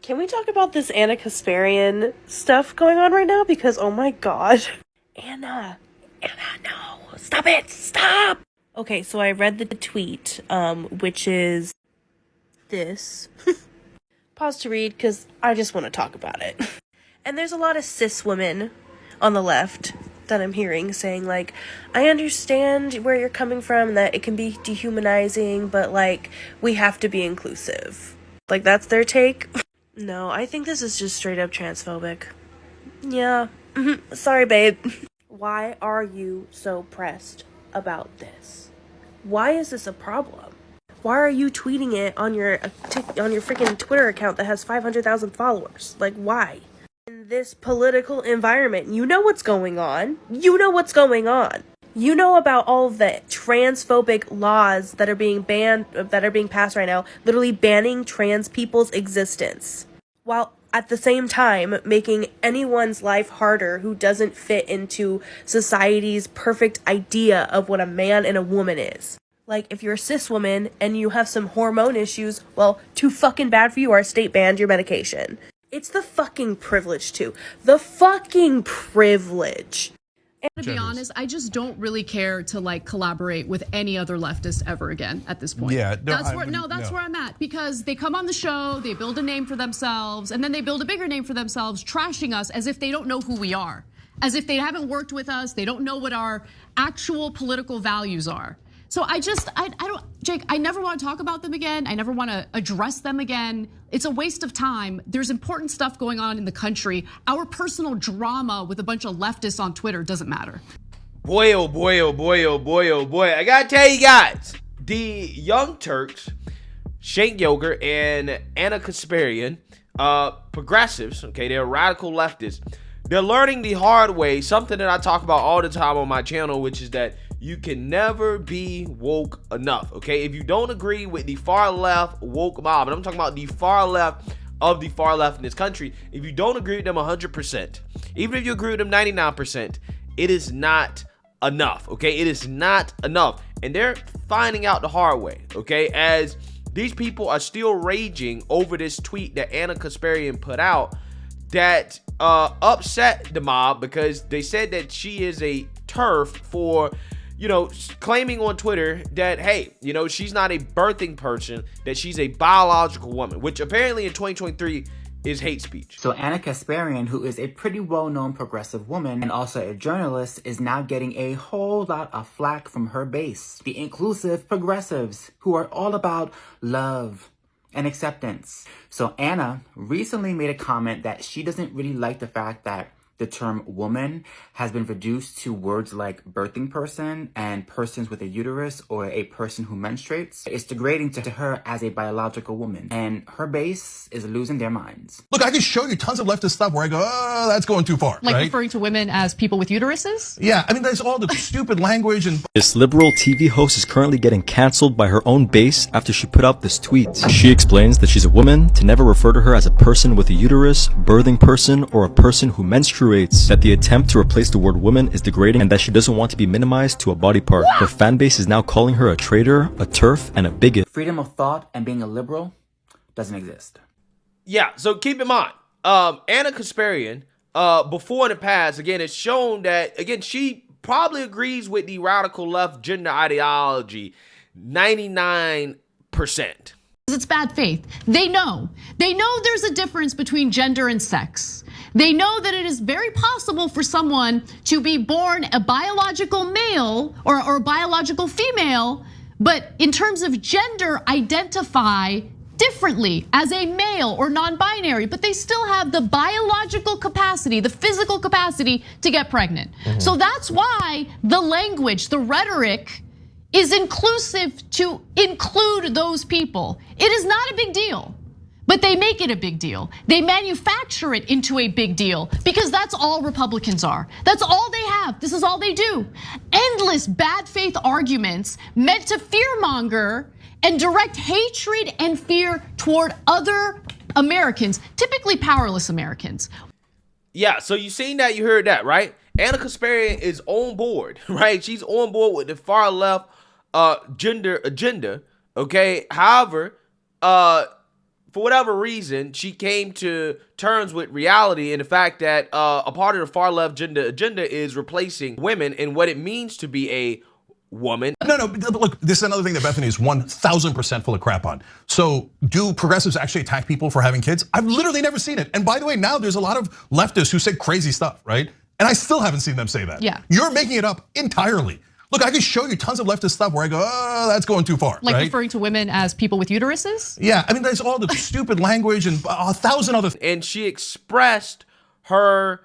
Can we talk about this Anna Kasparian stuff going on right now? Because, oh my god. Anna, no. Stop it. Stop. Okay, so I read the tweet, which is this. Pause to read, because I just want to talk about it. And there's a lot of cis women on the left that I'm hearing saying, like, I understand where you're coming from, that it can be dehumanizing, but, like, we have to be inclusive. Like, that's their take. No, I think this is just straight up transphobic. Yeah. Sorry, babe. Why are you so pressed about this? Why is this a problem? Why are you tweeting it on your freaking Twitter account that has 500,000 followers? Like, why? In this political environment, you know what's going on. You know what's going on. You know about all of the transphobic laws that are being passed right now, literally banning trans people's existence, while at the same time making anyone's life harder who doesn't fit into society's perfect idea of what a man and a woman is. Like, if you're a cis woman and you have some hormone issues, well, too fucking bad for you, our state banned your medication. It's the fucking privilege, too. The fucking privilege. To be honest, I just don't really care to like collaborate with any other leftist ever again at this point. Yeah, that's where I'm at, because they come on the show, they build a name for themselves, and then they build a bigger name for themselves, trashing us as if they don't know who we are, as if they haven't worked with us, they don't know what our actual political values are. So I don't, Jake, I never want to talk about them again. I never want to address them again. It's a waste of time. There's important stuff going on in the country. Our personal drama with a bunch of leftists on Twitter doesn't matter. Boy, oh boy, oh boy, oh boy, oh boy. I gotta tell you guys, the Young Turks, Cenk Uygur and Anna Kasparian, progressives, okay, they're radical leftists. They're learning the hard way, something that I talk about all the time on my channel, which is that you can never be woke enough, okay? If you don't agree with the far left woke mob, and I'm talking about the far left of the far left in this country, if you don't agree with them 100%, even if you agree with them 99%, it is not enough, okay? It is not enough. And they're finding out the hard way, okay? As these people are still raging over this tweet that Anna Kasparian put out that upset the mob, because they said that she is a TERF for, you know, claiming on Twitter that, hey, you know, she's not a birthing person, that she's a biological woman, which apparently in 2023 is hate speech. So Anna Kasparian, who is a pretty well-known progressive woman and also a journalist, is now getting a whole lot of flack from her base. The inclusive progressives who are all about love and acceptance. So Anna recently made a comment that she doesn't really like the fact that the term woman has been reduced to words like birthing person and persons with a uterus or a person who menstruates. It's degrading to her as a biological woman, and her base is losing their minds. Look, I can show you tons of leftist stuff where I go, oh, that's going too far. Like right? referring to women as people with uteruses? Yeah, I mean, there's all the stupid language and... This liberal TV host is currently getting canceled by her own base after she put out this tweet. She explains that she's a woman, to never refer to her as a person with a uterus, birthing person, or a person who menstruates, that the attempt to replace the word woman is degrading, and that she doesn't want to be minimized to a body part. Her fan base is now calling her a traitor, a TERF, and a bigot. Freedom of thought and being a liberal doesn't exist. Yeah, so keep in mind, Anna Kasparian, before in the past, again, it's shown that, again, she probably agrees with the radical left gender ideology 99%. It's bad faith. They know there's a difference between gender and sex. They know that it is very possible for someone to be born a biological male or a biological female, but in terms of gender, identify differently as a male or non-binary, but they still have the biological capacity, the physical capacity to get pregnant. So that's why the language, the rhetoric is inclusive to include those people. It is not a big deal. But they make it a big deal. They manufacture it into a big deal because that's all Republicans are. That's all they have. This is all they do. Endless bad faith arguments meant to fearmonger and direct hatred and fear toward other Americans, typically powerless Americans. Yeah, so you seen that, you heard that, right? Anna Kasparian is on board, right? She's on board with the far left gender agenda, okay? However, for whatever reason, she came to terms with reality and the fact that a part of the far left agenda is replacing women and what it means to be a woman. No, look, this is another thing that Bethany is 1000% full of crap on. So do progressives actually attack people for having kids? I've literally never seen it. And by the way, now there's a lot of leftists who say crazy stuff, right? And I still haven't seen them say that. Yeah. You're making it up entirely. Look, I can show you tons of leftist stuff where I go, oh, that's going too far. Like right? referring to women as people with uteruses? Yeah, I mean, there's all the stupid language and 1,000 other things. And she expressed her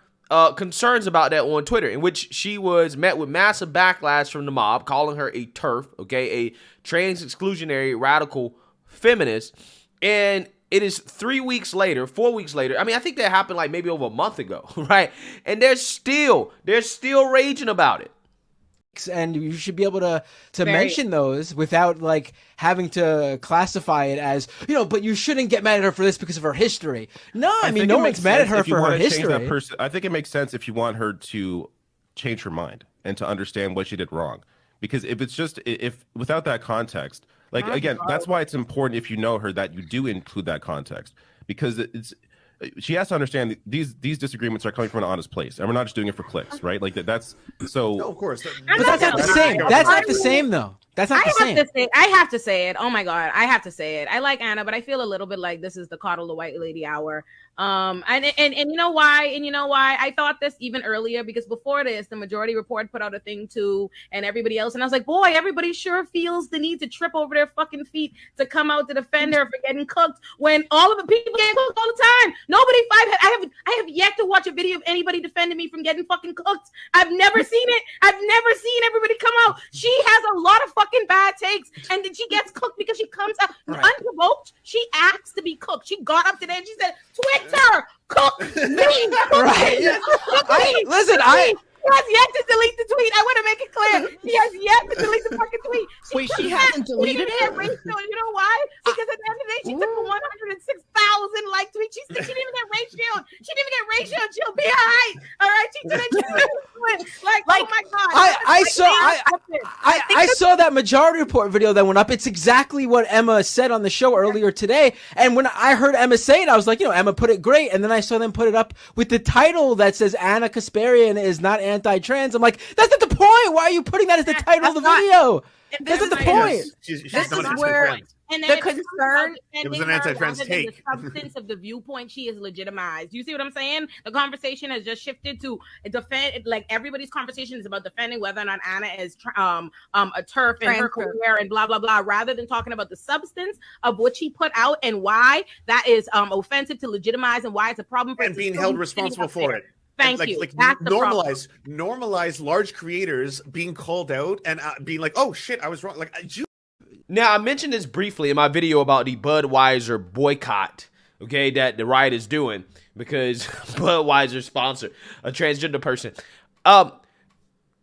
concerns about that on Twitter, in which she was met with massive backlash from the mob, calling her a TERF, okay, a trans exclusionary radical feminist. And it is 3 weeks later, 4 weeks later. I mean, I think that happened like maybe over a month ago, right? And they're still raging about it. And you should be able to mention those without like having to classify it as, but you shouldn't get mad at her for this because of her history. No, I mean, no one's mad at her for her history. I think it makes sense if you want her to change her mind and to understand what she did wrong. Because if it's just, if without that context, like, again, that's why it's important if you know her that you do include that context. Because she has to understand these disagreements are coming from an honest place, and we're not just doing it for clicks, right? Like that's so. No, of course, but that's not the same. That's not the same, though. That's not the same. I have to say it. Oh my God, I have to say it. I like Anna, but I feel a little bit like this is the coddle the white lady hour. And you know why? And you know why? I thought this even earlier, because before this, the Majority Report put out a thing too, and everybody else, and I was like, boy, everybody sure feels the need to trip over their fucking feet to come out to defend her for getting cooked when all of the people get cooked all the time. I have yet to watch a video of anybody defending me from getting fucking cooked. I've never seen it. I've never seen everybody come out. She has a lot of fucking bad takes, and then she gets cooked because she comes out unprovoked. She asks to be cooked. She got up today and she said, Twitter, cook me. Right. Listen, She has yet to delete the tweet. I want to make it clear. She has yet to delete the fucking tweet. She hasn't deleted it? You know why? Because at the end of the day, she took a 106,000 like tweet. She didn't even get ratioed. She didn't even get ratioed. She'll be all right. All right. She didn't do it. Like, oh my God. I saw that Majority Report video that went up. It's exactly what Emma said on the show earlier today. And when I heard Emma say it, I was like, Emma put it great. And then I saw them put it up with the title that says Anna Kasparian is not anti-trans. I'm like, that's not the point. Why are you putting that as the title of the video? That's not the point. She's not where the concern. It was an anti-trans take. The substance of the viewpoint she is legitimized. You see what I'm saying? The conversation has just shifted to defend. Like everybody's conversation is about defending whether or not Anna is a TERF and her career and blah blah blah, rather than talking about the substance of what she put out and why that is offensive to legitimize and why it's a problem for and being held responsible for it. Thank you. Normalize large creators being called out and being like, "Oh shit, I was wrong." Like, now I mentioned this briefly in my video about the Budweiser boycott, okay, that the riot is doing because Budweiser sponsored a transgender person. The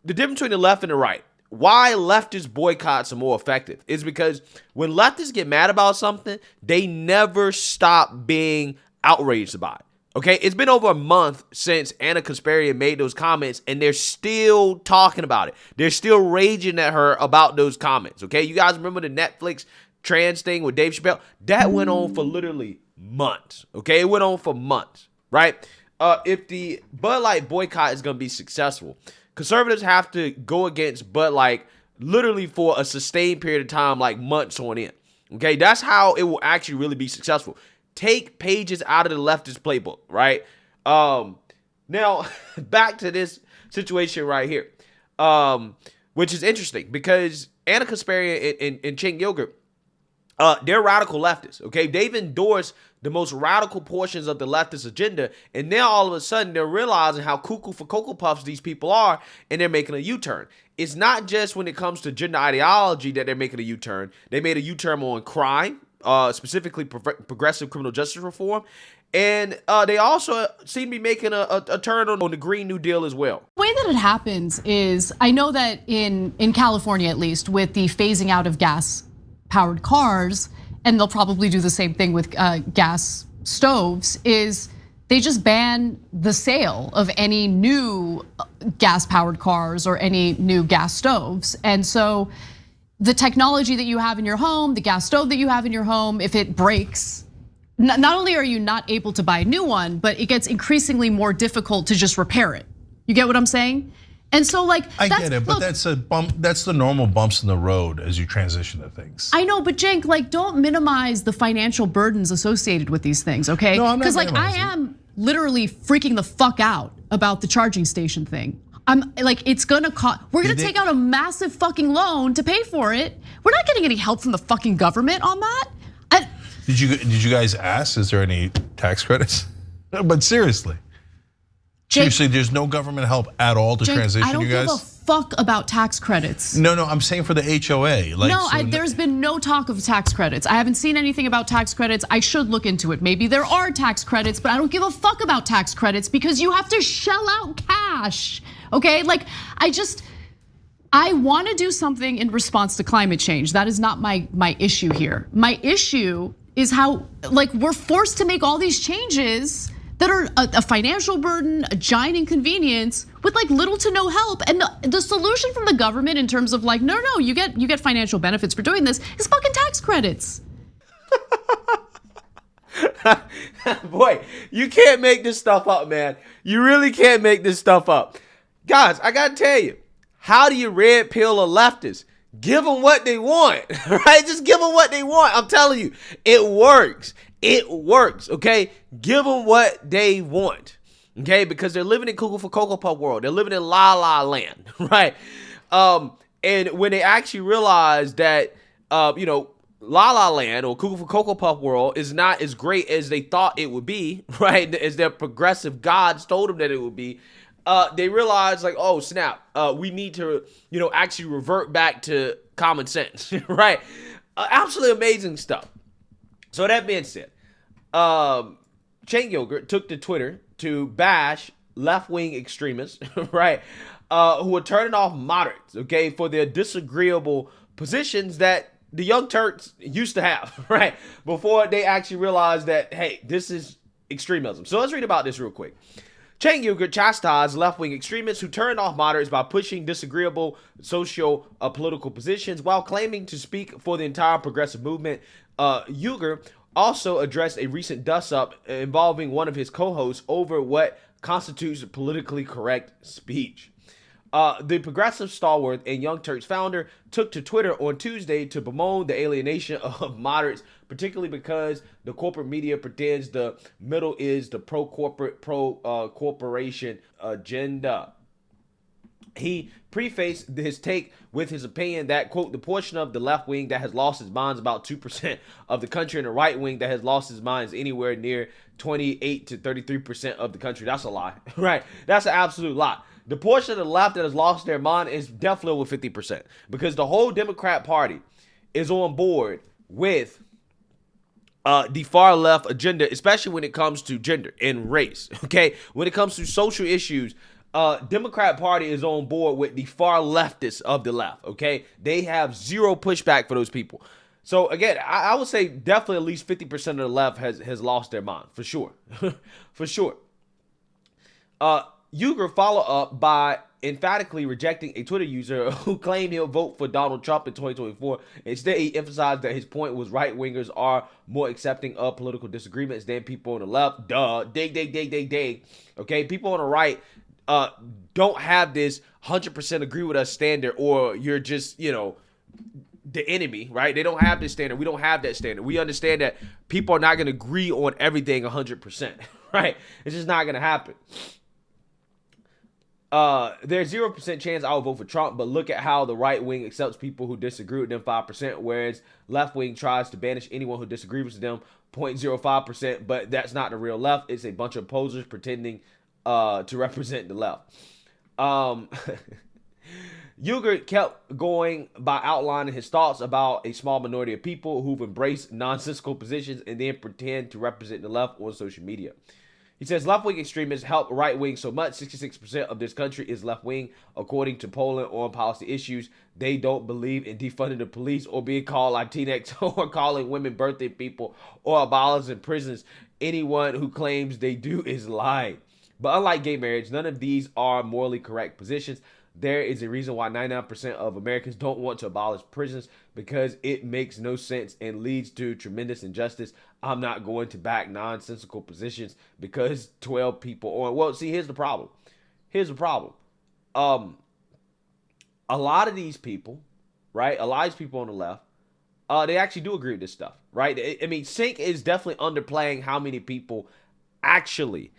difference between the left and the right, why leftist boycotts are more effective, is because when leftists get mad about something, they never stop being outraged about it. Okay, it's been over a month since Anna Kasparian made those comments, and they're still talking about it. They're still raging at her about those comments, okay? You guys remember the Netflix trans thing with Dave Chappelle? That went on for literally months, okay? It went on for months, right? If the Bud Light boycott is going to be successful, conservatives have to go against Bud Light literally for a sustained period of time, like months on end, okay? That's how it will actually really be successful. Take pages out of the leftist playbook, right? Now, back to this situation right here, which is interesting because Anna Kasparian and Cenk Uygur, they're radical leftists, okay? They've endorsed the most radical portions of the leftist agenda, and now all of a sudden they're realizing how cuckoo for Cocoa Puffs these people are, and they're making a U-turn. It's not just when it comes to gender ideology that they're making a U-turn. They made a U-turn on crime, specifically progressive criminal justice reform. And they also seem to be making a turn on the Green New Deal as well. The way that it happens is, I know that in California, at least, with the phasing out of gas-powered cars, and they'll probably do the same thing with gas stoves, is they just ban the sale of any new gas-powered cars or any new gas stoves. And so the technology that you have in your home, the gas stove that you have in your home, if it breaks, not only are you not able to buy a new one, but it gets increasingly more difficult to just repair it. You get what I'm saying? And so like, I get it, but that's a bump. That's the normal bumps in the road as you transition to things. I know, but Cenk, like, don't minimize the financial burdens associated with these things, okay? No, I'm not Because like, I minimizing. am literally freaking the fuck out about the charging station thing. I'm like, it's gonna cost. We're gonna take out a massive fucking loan to pay for it. We're not getting any help from the fucking government on that. Did you guys ask? Is there any tax credits? But seriously. Seriously, there's no government help at all to transition you guys? I don't give a fuck about tax credits. No, I'm saying for the HOA. Like, no, there's been no talk of tax credits. I haven't seen anything about tax credits. I should look into it. Maybe there are tax credits, but I don't give a fuck about tax credits because you have to shell out cash, okay? Like, I want to do something in response to climate change. That is not my issue here. My issue is how, like, we're forced to make all these changes that are a financial burden, a giant inconvenience with like little to no help. And the solution from the government in terms of like, no, you get financial benefits for doing this is fucking tax credits. Boy, you can't make this stuff up, man. You really can't make this stuff up. Guys, I gotta tell you, how do you red pill a leftist? Give them what they want, right? Just give them what they want. I'm telling you, it works. It works, okay? Give them what they want, okay? Because they're living in Cuckoo for Cocoa Puff world. They're living in La La Land, right? And when they actually realize that, La La Land or Cuckoo for Cocoa Puff world is not as great as they thought it would be, right? As their progressive gods told them that it would be. They realize like, oh snap, we need to, actually revert back to common sense, right? Absolutely amazing stuff. So that being said, Cenk Uygur took to Twitter to bash left-wing extremists, right? Who are turning off moderates, okay, for their disagreeable positions that the Young Turks used to have, right? Before they actually realized that, hey, this is extremism. So let's read about this real quick. Cenk Uygur chastised left-wing extremists who turned off moderates by pushing disagreeable socio-political positions while claiming to speak for the entire progressive movement. Uygur also addressed a recent dust-up involving one of his co-hosts over what constitutes politically correct speech. The progressive stalwart and Young Turks founder took to Twitter on Tuesday to bemoan the alienation of moderates, particularly because the corporate media pretends the middle is the pro-corporate, pro-corporation agenda. He prefaced his take with his opinion that, quote, the portion of the left wing that has lost its minds about 2% of the country and the right wing that has lost its minds anywhere near 28 to 33% of the country. That's a lie, right? That's an absolute lie. The portion of the left that has lost their mind is definitely over 50% because the whole Democrat Party is on board with the far left agenda, especially when it comes to gender and race, okay? When it comes to social issues, Democrat Party is on board with the far leftists of the left, okay? They have zero pushback for those people. So again, I would say definitely at least 50% of the left has lost their mind, for sure. For sure. Uygur followed up by emphatically rejecting a Twitter user who claimed he'll vote for Donald Trump in 2024. Instead, he emphasized that his point was right-wingers are more accepting of political disagreements than people on the left. Duh. Dig. Okay, people on the right don't have this 100% agree with us standard, or you're just, the enemy, right? They don't have this standard. We don't have that standard. We understand that people are not going to agree on everything 100%, right? It's just not going to happen. There's 0% chance I will vote for Trump, but look at how the right wing accepts people who disagree with them 5%, whereas left wing tries to banish anyone who disagrees with them 0.05%, but that's not the real left. It's a bunch of posers pretending to represent the left. Uygur kept going by outlining his thoughts about a small minority of people who've embraced nonsensical positions and then pretend to represent the left on social media. He says left-wing extremists help right-wing so much. 66% of this country is left-wing, according to polling on policy issues. They don't believe in defunding the police or being called Latinx or calling women birthday people or abolishing prisons. Anyone who claims they do is lying. But unlike gay marriage, none of these are morally correct positions. There is a reason why 99% of Americans don't want to abolish prisons, because it makes no sense and leads to tremendous injustice. I'm not going to back nonsensical positions because 12 people on. Well, see, here's the problem. A lot of these people, right? A lot of these people on the left, they actually do agree with this stuff, right? I mean, Cenk is definitely underplaying how many people actually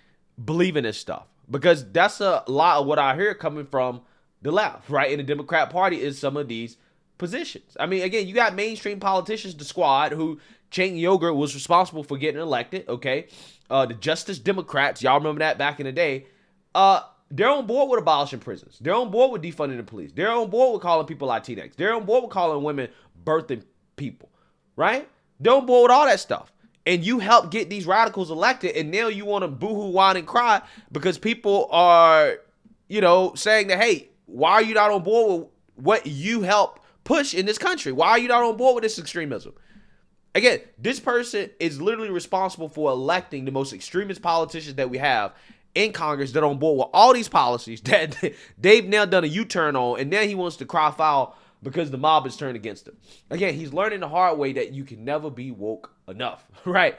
believe in this stuff, because that's a lot of what I hear coming from the left, right? In the Democrat Party is some of these positions. I mean, again, you got mainstream politicians, the squad, who Cenk Uygur was responsible for getting elected, okay? The Justice Democrats, y'all remember that back in the day, they're on board with abolishing prisons. They're on board with defunding the police. They're on board with calling people Latinx. They're on board with calling women birthing people, right? They're on board with all that stuff. And you help get these radicals elected, and now you want to boohoo, whine, and cry because people are, saying that, hey, why are you not on board with what you help push in this country? Why are you not on board with this extremism? Again, this person is literally responsible for electing the most extremist politicians that we have in Congress that are on board with all these policies that they've now done a U-turn on, and now he wants to cry foul because the mob is turned against him. Again, he's learning the hard way that you can never be woke enough, right?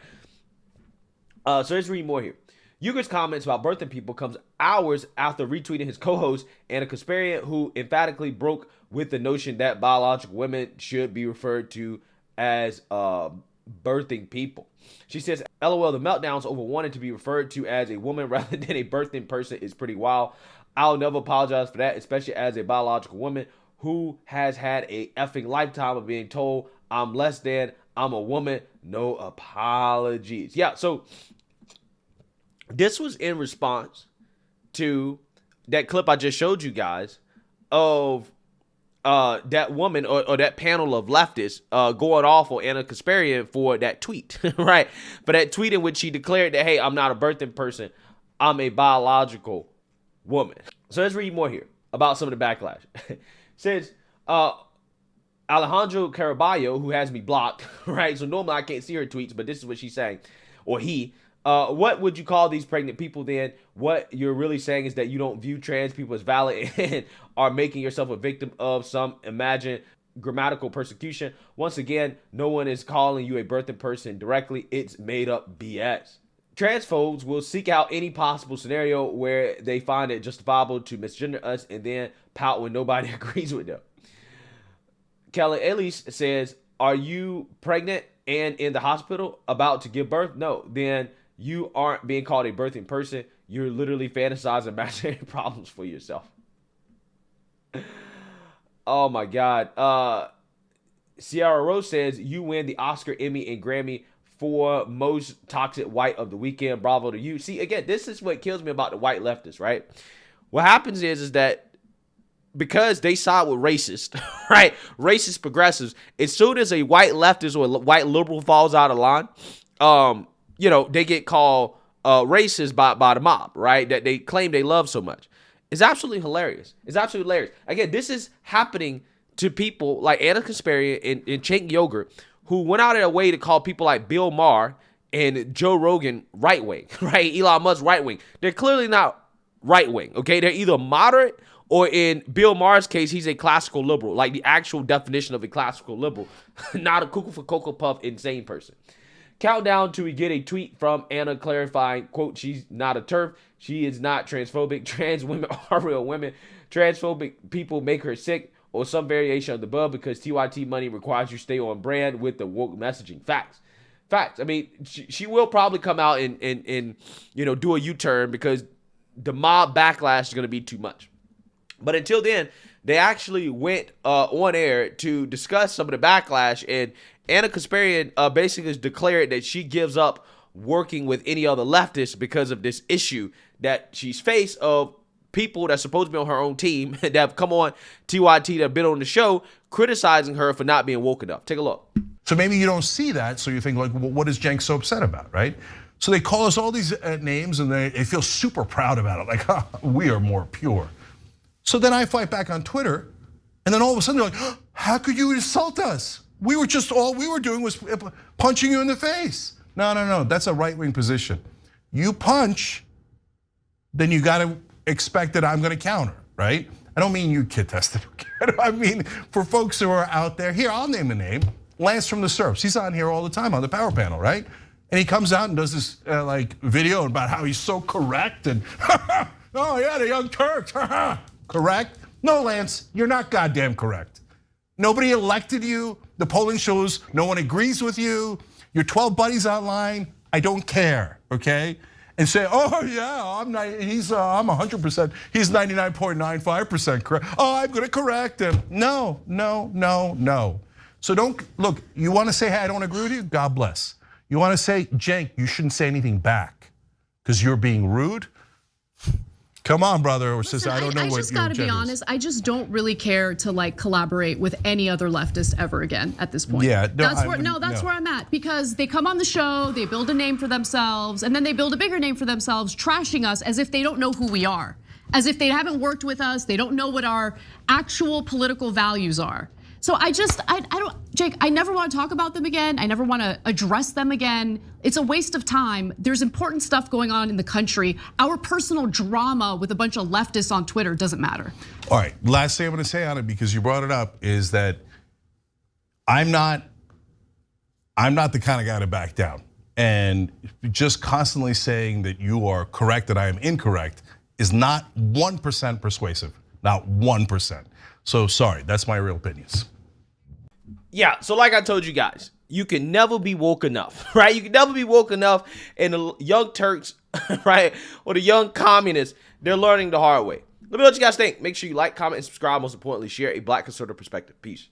So let's read more here. Uygur's comments about birthing people comes hours after retweeting his co-host, Anna Kasparian, who emphatically broke with the notion that biological women should be referred to as birthing people. She says, LOL, the meltdowns over wanting to be referred to as a woman rather than a birthing person is pretty wild. I'll never apologize for that, especially as a biological woman who has had a effing lifetime of being told I'm less than, I'm a woman, no apologies. Yeah, so this was in response to that clip I just showed you guys of that woman or that panel of leftists going off on Anna Kasparian for that tweet, right? For that tweet in which she declared that, hey, I'm not a birthing person, I'm a biological woman. So let's read more here about some of the backlash. Says Alejandro Caraballo, who has me blocked, right? So normally I can't see her tweets, but this is what she's saying, or he. What would you call these pregnant people then? What you're really saying is that you don't view trans people as valid and are making yourself a victim of some imagined grammatical persecution. Once again, no one is calling you a birthing person directly. It's made up BS. Transphobes will seek out any possible scenario where they find it justifiable to misgender us and then pout when nobody agrees with them. Kelly Elise says, are you pregnant and in the hospital about to give birth? No, then you aren't being called a birthing person. You're literally fantasizing imaginary problems for yourself. Oh my God. Sierra Rose says, you win the Oscar, Emmy, and Grammy for most toxic white of the weekend. Bravo to you. See, again, this is what kills me about the white leftists, right? What happens is that because they side with racist, right? Racist progressives, as soon as a white leftist or a white liberal falls out of line, they get called racist by the mob, right? That they claim they love so much. It's absolutely hilarious. It's absolutely hilarious. Again, this is happening to people like Anna Kasparian and Cenk Uygur, who went out of their way to call people like Bill Maher and Joe Rogan right-wing, right? Elon Musk right-wing. They're clearly not right-wing, okay? They're either moderate or, in Bill Maher's case, he's a classical liberal, like the actual definition of a classical liberal, not a cuckoo for Cocoa Puff insane person. Countdown till we get a tweet from Anna clarifying, quote, she's not a TERF, she is not transphobic, trans women are real women, transphobic people make her sick, or some variation of the above because TYT money requires you stay on brand with the woke messaging. Facts. I mean, she will probably come out and do a U-turn because the mob backlash is going to be too much. But until then, they actually went on air to discuss some of the backlash, and Anna Kasparian basically has declared that she gives up working with any other leftists because of this issue that she's faced of people that's supposed to be on her own team that have come on TYT, that have been on the show, criticizing her for not being woke enough. Take a look. So maybe you don't see that, so you think, like, well, what is Cenk so upset about, right? So they call us all these names and they feel super proud about it, like, we are more pure. So then I fight back on Twitter, and then all of a sudden they're like, how could you insult us? All we were doing was punching you in the face. No, that's a right-wing position. You punch, then you gotta expect that I'm gonna counter, right? I don't mean you, kid tested. I mean, for folks who are out there, here, I'll name a name, Lance from the Serps. He's on here all the time on the power panel, right? And he comes out and does this like video about how he's so correct and oh yeah, the Young Turks, correct? No, Lance, you're not goddamn correct. Nobody elected you. The polling shows no one agrees with you. Your 12 buddies online, I don't care, okay? And say, oh yeah, I'm 100%, he's 99.95% correct. Oh, I'm gonna correct him. No. So don't, look, you wanna say, hey, I don't agree with you, God bless. You wanna say, Cenk, you shouldn't say anything back because you're being rude? Come on, brother, or sister, I don't know what your I just gotta be honest, I just don't really care to like collaborate with any other leftist ever again at this point. Yeah, that's where I'm at, because they come on the show, they build a name for themselves, and then they build a bigger name for themselves, trashing us as if they don't know who we are, as if they haven't worked with us, they don't know what our actual political values are. So I don't, Jake, I never want to talk about them again. I never want to address them again. It's a waste of time. There's important stuff going on in the country. Our personal drama with a bunch of leftists on Twitter doesn't matter. All right, last thing I'm gonna say on it, because you brought it up, is that I'm not the kind of guy to back down. And just constantly saying that you are correct, that I am incorrect, is not 1% persuasive, not 1%. So sorry, that's my real opinions. Yeah, so like I told you guys, you can never be woke enough, right? You can never be woke enough, and the Young Turks, right, or the young communists, they're learning the hard way. Let me know what you guys think. Make sure you like, comment, and subscribe. Most importantly, share a Black conservative perspective. Peace.